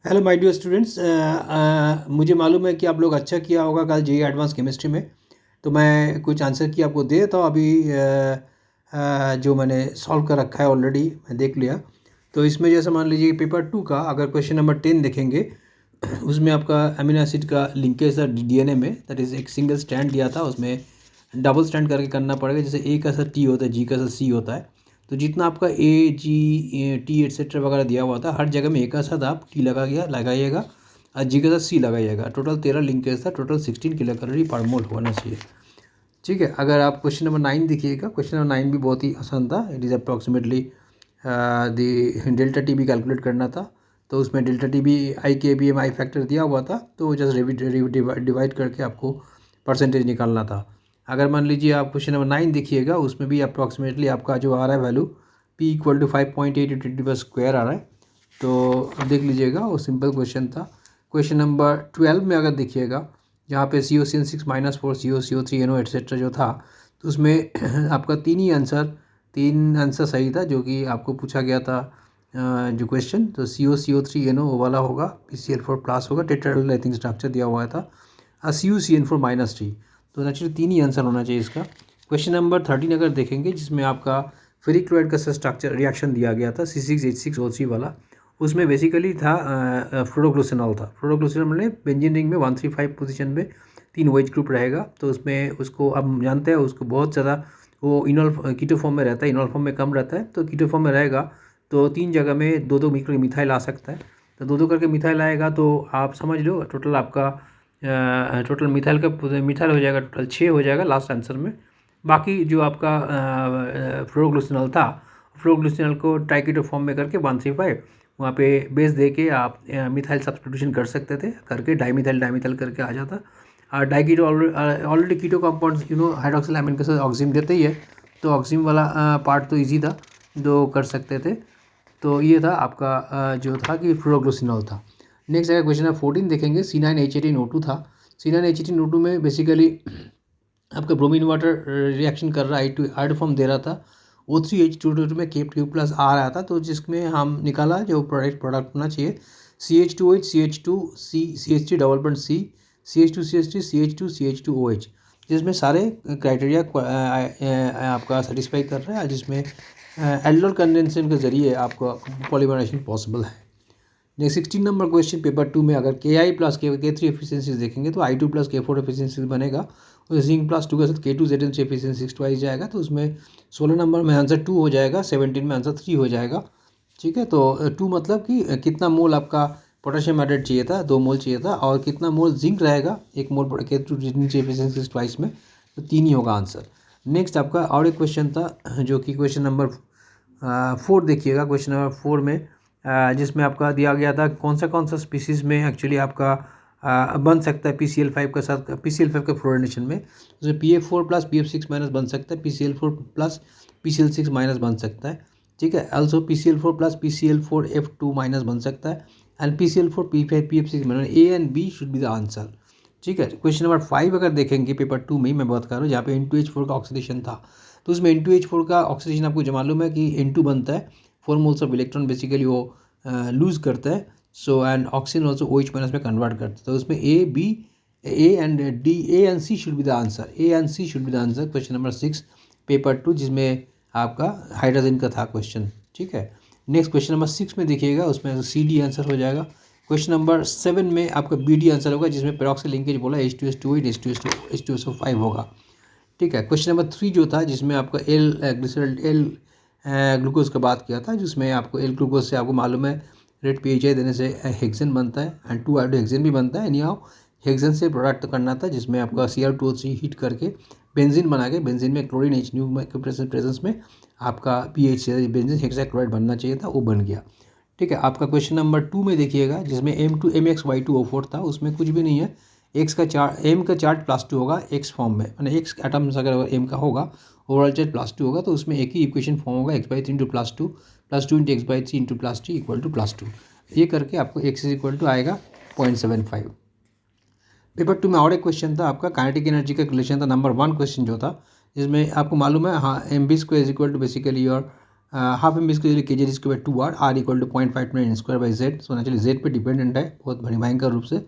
Hello my dear students. मुझे मालूम है कि आप लोग अच्छा किया होगा कल जेईई एडवांस केमिस्ट्री में। तो मैं कुछ आंसर की आपको दे देता हूँ अभी। जो मैंने सॉल्व कर रखा है ऑलरेडी मैं देख लिया। तो इसमें जैसे मान लीजिए पेपर 2 का अगर क्वेश्चन नंबर 10 देखेंगे उसमें आपका अमीनो एसिड का लिंकेज था डीएनए में, दैट इज़ एक सिंगल स्टैंड दिया था, उसमें डबल स्टैंड करके करना पड़ेगा। जैसे ए का सर टी होता है, जी का सर सी होता है। तो जितना आपका ए जी टी एट्सेट्रा वगैरह दिया हुआ था हर जगह में ए का साथ आप टी लगाइएगा और जी का साथ सी लगाइएगा। टोटल 13 लिंकेज था, टोटल 16 किलो कैलोरी पर मोल होना चाहिए। ठीक है, अगर आप क्वेश्चन नंबर 9 देखिएगा, क्वेश्चन नंबर 9 भी बहुत ही आसान था। It is approximately the delta T भी कैलकुलेट करना था। तो उसमें डेल्टा टी भी आई के बी एम आई फैक्टर दिया हुआ था, तो जस्ट डिवाइड करके आपको परसेंटेज निकालना था। अगर मान लीजिए आप क्वेश्चन नंबर 9 देखिएगा, उसमें भी अप्रॉक्सीमेटली आपका जो आ रहा है वैल्यू p इक्वल टू 5.8 × 10⁻² आ रहा है। तो देख लीजिएगा, वो सिंपल क्वेश्चन था। क्वेश्चन नंबर 12 में अगर देखिएगा, जहाँ पे COCN6-4 CO3 NO एट्सेट्रा जो था, तो उसमें आपका तीन आंसर सही था जो कि आपको पूछा गया था। जो क्वेश्चन तो CO3 NO वो वाला होगा, PCl4 प्लस होगा, टेट्राहेड्रल आई थिंक स्ट्रक्चर दिया हुआ था, CuCN4-3। तो नेचुरली 3 ही आंसर होना चाहिए इसका। क्वेश्चन नंबर 13 अगर देखेंगे, जिसमें आपका फेरिक क्लोराइड का स्ट्रक्चर रिएक्शन दिया गया था C6H6O3 वाला, उसमें बेसिकली था फ्लोरोग्लिसरॉल था। फ्लोरोग्लिसरॉल में बेंजीन रिंग में 135 पोजीशन में 3 OH ग्रुप रहेगा। तो उसमें उसको आप जानते हैं, उसको बहुत ज़्यादा वो इनॉल कीटो फॉर्म में रहता है, इनॉल फॉर्म में कम रहता है। तो कीटो फॉर्म में रहेगा तो 3 जगह में 2-2 करके मिथाइल आ सकता है। तो 2-2 करके मिथाइल आएगा तो आप समझ लो टोटल आपका टोटल मिथाइल हो जाएगा, टोटल 6 हो जाएगा लास्ट आंसर में। बाकी जो आपका फ्लोरोग्लिसरॉल था, फ्लोरोग्लिसरॉल को ट्राइकीटो फॉर्म में करके 135 वहाँ पे बेस दे के आप मिथाइल सब्स्टिट्यूशन कर सकते थे, करके डाइमिथाइल करके आ जाता। और डाइकीटो ऑलरेडी कीटो कंपाउंड्स हाइड्रोक्सिल अमीन के साथ ऑक्सीजन देते ही है, तो ऑक्सीजन वाला पार्ट तो इजी था, जो कर सकते थे। तो ये था आपका जो था कि फ्लोरोग्लिसरॉल था। नेक्स्ट अगर क्वेश्चन नंबर 14 देखेंगे, C9H18O2 था। C9H18O2 में बेसिकली आपका ब्रोमीन वाटर रिएक्शन कर रहा है, आइड फॉर्म दे रहा था। O3H2O2 में K2 प्लस आ रहा था, तो जिसमें हम निकाला जो प्रोडक्ट होना चाहिए CH2OH CH2 C CH3 double bond C CH2 CH3 CH2 CH2OH, जिसमें सारे क्राइटेरिया आपका सेटिस्फाई कर रहा है, जिसमें एल्डोल कंडेंसेशन के जरिए आपका पॉलीमराइजेशन पॉसिबल है। नेक्स्ट 16 नंबर क्वेश्चन पेपर 2 में अगर Ki प्लस K3 एफिशिएंसीज देखेंगे तो I2 प्लस K4 एफिशिएंसीज बनेगा, और जिंक प्लस 2 के साथ K2 ZN एफिशिएंसी 6 ट्वाइस जाएगा। तो उसमें 16 नंबर में आंसर 2 हो जाएगा, 17 में आंसर 3 हो जाएगा। ठीक है, तो 2 मतलब कि कितना मोल आपका पोटेशियम एडेड चाहिए था, 2 मोल चाहिए था, और कितना मोल जिंक रहेगा, 1 मोल K2 ZN एफिशिएंसी 6 ट्वाइस में, तो 3 ही होगा आंसर। नेक्स्ट आपका और एक क्वेश्चन था जो कि क्वेश्चन नंबर 4 देखिएगा। क्वेश्चन नंबर 4 में जिसमें आपका दिया गया था कौन सा स्पीसीज़ में एक्चुअली आपका बन सकता है PCl5 के साथ, PCl5 के फ्लोरिनेशन में, उसमें PF4 प्लस PF6 माइनस बन सकता है, PCl4 प्लस PCl6 माइनस बन सकता है। ठीक है, also PCl4 plus PCl4F2 minus बन सकता है, and PCl4 P5 PF6 minus. A and B should be the answer. ठीक है, क्वेश्चन नंबर 5 अगर देखेंगे पेपर 2 में मैं बात कर रहा हूँ, जहाँ पे N2H4 का ऑक्सीडेशन था। तो उसमें N2H4 का ऑक्सीडेशन आपको जो मालूम है कि N2 बनता है, 4 मोल्स ऑफ इलेक्ट्रॉन बेसिकली वो लूज करता है। So and oxygen also OH minus में कन्वर्ट करता है। तो उसमें A and C should be the answer. A and C should be the answer question number 6 paper 2, जिसमें आपका हाइड्रोजन का था क्वेश्चन। ठीक है, नेक्स्ट क्वेश्चन नंबर 6 में देखिएगा, उसमें CD आंसर हो जाएगा। क्वेश्चन नंबर 7 में आपका BD आंसर होगा, जिसमें पेरोक्सिल लिंकेज बोला H2S2 H2SO5 होगा। ठीक है, क्वेश्चन नंबर 3 जो था, जिसमें आपका एल ग्लूकोज का बात किया था, जिसमें आपको एल ग्लूकोज से आपको मालूम है रेड PHI देने से हेक्सेन बनता है, एंड 2 हेक्सेन भी बनता है। एनी हाउ हेक्सेन से प्रोडक्ट करना था, जिसमें आपका Cr2O3 हीट करके बेंजीन बना के, बेंजीन में क्लोरीन H के प्रेजेंस में आपका PH बेंजीन हेक्साक्लोराइड बनना चाहिए था, वो बन गया। ठीक है, आपका क्वेश्चन नंबर 2 में देखिएगा, जिसमें M2MXY2O4 था, उसमें कुछ भी नहीं है। M का चार्ज +2 होगा एक्स फॉर्म में, मैंने एक्स एटम्स अगर M का होगा, ओवरऑल चार्ज +2 होगा, तो उसमें एक ही इक्वेशन फॉर्म होगा x/3 into +2 +2 into x/3 into +3 equal to +2। ये करके आपको x इक्वल टू आएगा 0.75। पेपर 2 में और एक क्वेश्चन था आपका काइनेटिक एनर्जी का रिलेशन था, नंबर 1 क्वेश्चन जो था, जिसमें आपको मालूम है हाँ mv² is equal to basically your half M B square के G square 2r r equal to 0.5 square by Z. So naturally Z पे डिपेंडेंट है बहुत बड़ी भयंकर रूप से,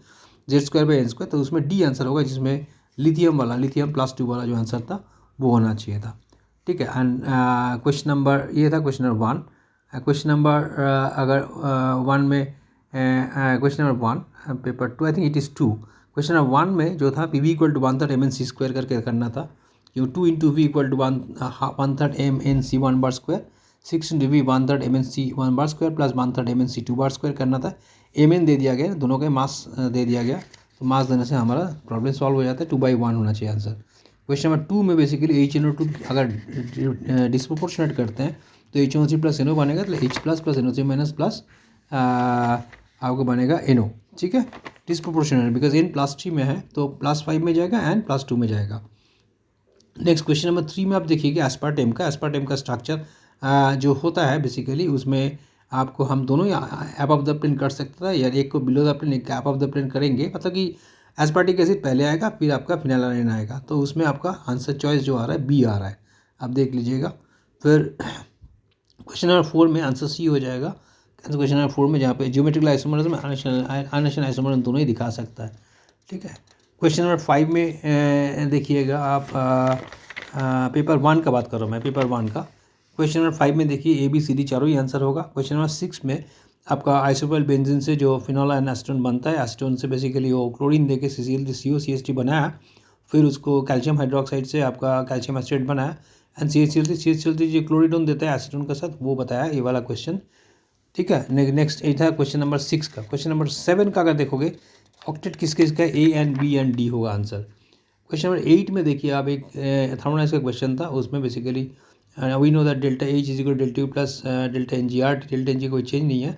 Z square by N square. तो उसमें डी आंसर होगा, जिसमें लिथियम +2 वाला जो आंसर था वो होना चाहिए था। ठीक है। एंड क्वेश्चन नंबर ये था क्वेश्चन नंबर 1। क्वेश्चन नंबर अगर 1 में question number 1 paper 2 I think it is 2। Question number 1 में जो था P V equal to 1/3 MnC square करके करना था, जो 2 into V equal to 1/3 MnC 1 बार स्क्वायर, 6 इंटू वी 1/3 MnC 1 बार स्क्वायर प्लस 1/3 MnC 2 बार स्क्वायर करना था। Mn दे दिया गया, दोनों के मास दे दिया गया, तो मास देने से हमारा प्रॉब्लम सॉल्व हो जाता है। 2/1 होना चाहिए आंसर। क्वेश्चन नंबर 2 में बेसिकली HNO2 अगर डिस्प्रोपोर्शनेट करते हैं तो HNO3 प्लस NO बनेगा, तो H plus NO3 minus plus आपको बनेगा NO। ठीक है, डिस्प्रोपोर्शनेट बिकॉज N +3 में है तो +5 में जाएगा, N +2 में जाएगा। नेक्स्ट क्वेश्चन नंबर 3 में आप देखिएगा एस्पार्टेम का स्ट्रक्चर जो होता है बेसिकली उसमें आपको हम दोनों अबव द प्लेन कर सकते थे, या एक को बिलो द प्लेन एक अबव द प्लेन करेंगे, मतलब कि एस्पार्टिक एसिड पहले आएगा फिर आपका फिनाइलालाइन आएगा। तो उसमें आपका आंसर चॉइस जो आ रहा है बी आ रहा है, आप देख लीजिएगा। फिर क्वेश्चन नंबर 4 में आंसर सी हो जाएगा। क्वेश्चन नंबर 4 में जहाँ पे ज्योमेट्रिकल आइसोमरिज्म अननेचुरल आइसोमरिज्म दोनों ही दिखा सकता है। ठीक है। क्वेश्चन नंबर 5 में देखिएगा आप पेपर 1 का बात कर रहा हूँ मैं, पेपर 1 का। क्वेश्चन नंबर 5 में देखिए ABCD चारों ही आंसर होगा। क्वेश्चन नंबर 6 में आपका आइसोप्रोपाइल बेंजीन से जो फिनोल एंड एसीटोन बनता है, एसीटोन से बेसिकली वो क्लोरीन देके CCl3COCH3 बनाया, फिर उसको कैल्शियम हाइड्रोक्साइड से आपका कैल्शियम एसिड बनाया, एंड CHCl3 जो क्लोरीडोन देता है एसीटोन के साथ, वो बताया ये वाला क्वेश्चन। ठीक है। नेक्स्ट ये था क्वेश्चन नंबर 6 का। क्वेश्चन नंबर 7 का अगर देखोगे ऑक्टेट किस किस का A and B and D होगा आंसर। क्वेश्चन नंबर 8 में देखिए आप एक थर्मोडायनामिक्स का क्वेश्चन था, उसमें basically we know that delta H is equal delta U plus delta NG/R, delta NG कोई चेंज नहीं है,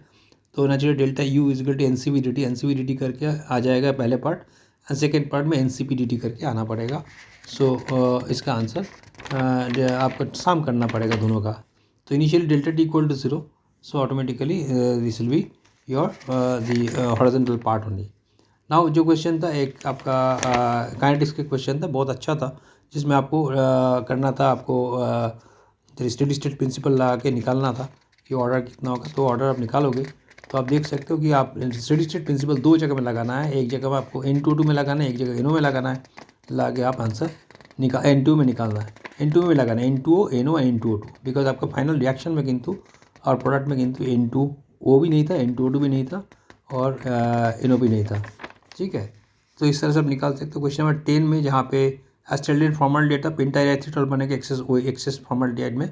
तो naturally delta U is equal to NCV/dt करके आ जाएगा पहले पार्ट, एंड सेकेंड पार्ट में NCP/dt करके आना पड़ेगा। सो इसका आंसर आपको सम करना पड़ेगा दोनों का। तो initially delta T equal to 0, so automatically this will be your the horizontal part only. Now जो क्वेश्चन था एक आपका काइनेटिक्स के क्वेश्चन था, बहुत अच्छा था, जिसमें आपको करना था, आपको स्टेडी स्टेट प्रिंसिपल लगा के निकालना था कि ऑर्डर कितना होगा। तो ऑर्डर आप निकालोगे तो आप देख सकते हो कि आप स्टेडी स्टेट प्रिंसिपल दो जगह में लगाना है, एक जगह में आपको N2 में लगाना है, एक जगह NO में लगाना है, लगा के आप आंसर N2 में निकालना है, N2 में लगाना है N2O NO N2O2, बिकॉज आपका फाइनल रिएक्शन में किंतु और प्रोडक्ट में किंतु N2O भी नहीं था, N2O2 भी नहीं था, और NO भी नहीं था। ठीक है, तो इस तरह से आप निकाल सकते हो। क्वेश्चन नंबर 10 में जहाँ पे एस्टेल्डेन फॉर्मल डेटा पेंटाइरेथ्रिटॉल बनेगा एक्सेस फॉर्मल डेट में,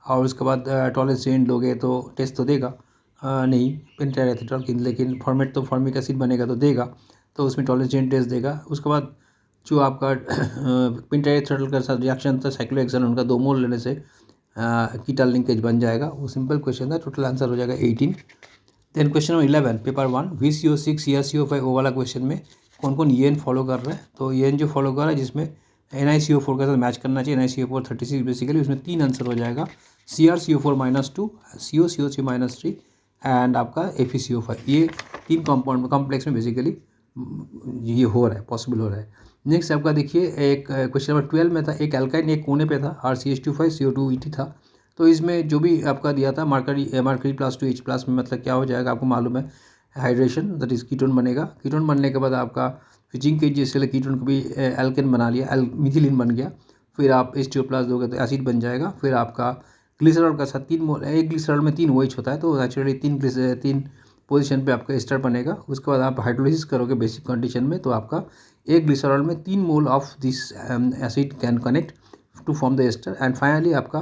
और उसके बाद टॉलरेंस रेंज लोगे तो टेस्ट तो देगा नहीं पेंटाइरेथ्रिटॉल, लेकिन फॉर्मेट तो फॉर्मिक एसिड बनेगा तो देगा, तो उसमें टॉलरेंस रेंज टेस्ट देगा। उसके बाद जो आपका पेंटाइरेथ्रिटॉल का साथ रिएक्शन था साइक्लोहेक्सेन, उनका 2 मोल लेने से कीटल लिंकेज बन जाएगा। वो सिंपल क्वेश्चन था, टोटल आंसर हो जाएगा 18। Then question number 11 paper 1 VCO6 CrCO5 वो वाला क्वेश्चन में कौन कौन EN फॉलो कर रहा है। तो EN जो फॉलो कर रहा है जिसमें NiCO4 के साथ मैच करना चाहिए, NiCO4 36 बेसिकली, उसमें 3 आंसर हो जाएगा, CrCO4 -2, COCO3 -3 एंड आपका FeCO5। ये 3 कंपाउंड कॉम्प्लेक्स में बेसिकली ये हो रहा है, पॉसिबल हो रहा है। नेक्स्ट आपका देखिए एक क्वेश्चन नंबर 12 में था, एक एल्काइन एक कोने पे था, RCH2 5 CO2 ET था। तो इसमें जो भी आपका दिया था मरकरी +2 H प्लस में, मतलब क्या हो जाएगा आपको मालूम है, हाइड्रेशन दैट इज कीटोन बनेगा। कीटोन बनने के बाद आपका जिंक के जैसे कीटोन को भी एल्केन बना लिया, मिथिलीन बन गया, फिर आप H2+ दोगे तो एसिड बन जाएगा। फिर आपका ग्लिसरॉल का साथ 3 मोल, एक ग्लिसरॉल में 3 OH होता है, तो नेचुरली 3 पोजीशन पे आपका एस्टर बनेगा। उसके बाद आप हाइड्रोलिसिस करोगे बेसिक कंडीशन में, तो आपका एक ग्लिसरॉल में 3 mole of this acid can connect to form the ester, and finally आपका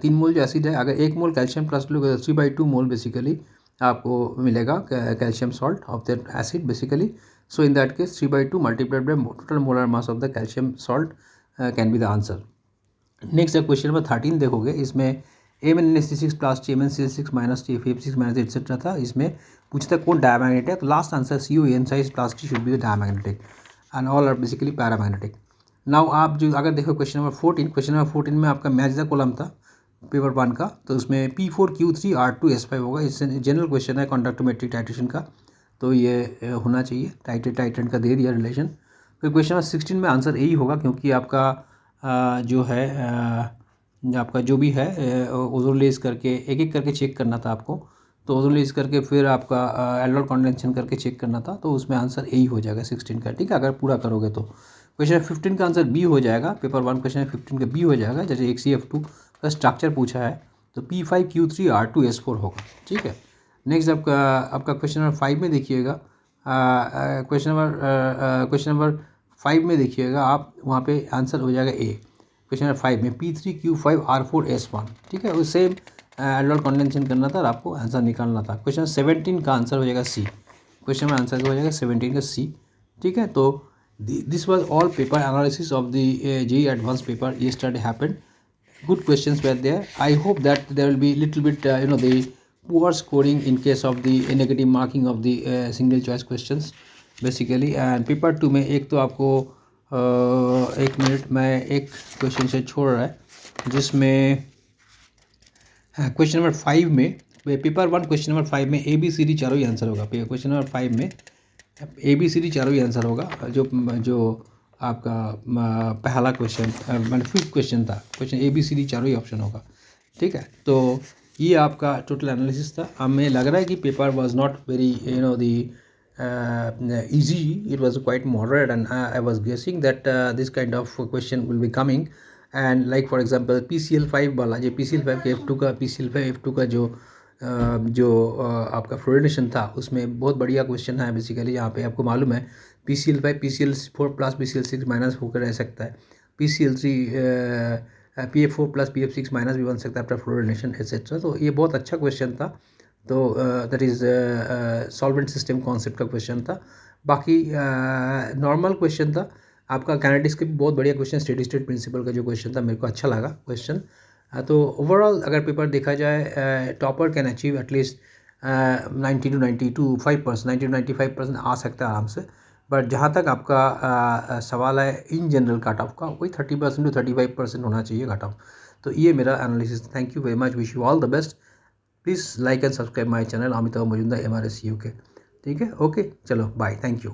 3 मोल जो एसिड है, अगर 1 मोल कैल्शियम प्लस लोगे तो 3/2 मोल बेसिकली आपको मिलेगा calcium salt of that acid basically. So in that case 3/2 multiplied by total molar mass of the calcium salt can be the answer. Next question number 13 देखोगे, इसमें MnSC6 + T MnCl6 -T Fe6 - etcetera था। इसमें पूछता कौन diamagnetic है, तो last answer CuN size + T should be the diamagnetic and all are basically paramagnetic. Now आप जो अगर देखो क्वेश्चन नंबर 14 में आपका मैच द कॉलम था पेपर 1 का, तो उसमें P4Q3 R2S5 होगा। इससे जनरल क्वेश्चन है कंडक्टोमेट्रिक टाइट्रेशन का, तो ये होना चाहिए, टाइट्रेंट का दे दिया रिलेशन। फिर क्वेश्चन नंबर 16 में आंसर यही होगा, क्योंकि आपका जो है आपका जो भी है ओजोलेज करके एक एक करके चेक करना था आपको। तो ओजोलेज करके फिर आपका एल्डोल कंडेंसेशन करके चेक करना था, तो उसमें आंसर ए ही हो जाएगा 16 का, ठीक है, अगर पूरा करोगे तो। क्वेश्चन 15 का आंसर बी हो जाएगा, पेपर 1 क्वेश्चन 15 का बी हो जाएगा। जैसे एक CF2 का स्ट्रक्चर पूछा है तो P5Q3R2S4 होगा, ठीक है। नेक्स्ट आपका क्वेश्चन नंबर 5 में देखिएगा, क्वेश्चन नंबर 5 में देखिएगा आप, वहाँ पे आंसर हो जाएगा ए। क्वेश्चन नंबर 5 में P3Q5R4S1, ठीक है, वो सेम एल्डोल कंडेंसेशन करना था और आपको आंसर निकालना था। क्वेश्चन 17 का आंसर हो जाएगा सी। क्वेश्चन में आंसर हो जाएगा 17 का सी, ठीक है। तो this was all paper analysis of the JEE advance paper yesterday happened. Good questions were there. I hope that there will be little bit the poor scoring in case of the negative marking of the single choice questions basically. And paper 2 में एक तो आपको एक minute में एक question से छोड़ रहा है, जिसमें क्वेश्चन नंबर 5 में, पेपर 1 क्वेश्चन नंबर 5 में ABCD चारों ही आंसर होगा। क्वेश्चन नंबर 5 में ABCD चारों ही आंसर होगा। जो आपका पहला क्वेश्चन मतलब 5th क्वेश्चन था, क्वेश्चन ABCD चारों ही ऑप्शन होगा, ठीक है। तो ये आपका टोटल एनालिसिस था। हमें लग रहा है कि paper was not very the easy. It was quite moderate, and I was guessing that this kind of question will be coming. And like for example PCL5 वाला, जो PCL5 के F2 का, PCL5 F2 का जो आपका fluorination था, उसमें बहुत बढ़िया क्वेश्चन है बेसिकली। यहाँ पे आपको मालूम है PCL5 PCL4 plus PCL6 minus होकर रह सकता है, PCL3 PF4 plus PF6 minus भी बन सकता है आफ्टर फ्लोरिनेशन एटसेट्रा। तो ये बहुत अच्छा क्वेश्चन था। तो that is solvent system concept का क्वेश्चन था। बाकी नॉर्मल क्वेश्चन था आपका। काइनेटिक्स के भी बहुत बढ़िया क्वेश्चन, स्टेडी स्टेट प्रिंसिपल का जो क्वेश्चन था मेरे को अच्छा लगा क्वेश्चन। तो ओवरऑल अगर पेपर देखा जाए, topper can achieve at least 90 to 95%, 90 to 95% आ सकता है आराम से। बट जहाँ तक आपका सवाल है इन जनरल कट ऑफ का, वही 30% to 35% होना चाहिए कट ऑफ। तो ये मेरा analysis. Thank you very much, wish you all the best. Please like and subscribe my channel Amitabh Majumdar MRS UK, ठीक है। ओके, चलो बाय, थैंक यू।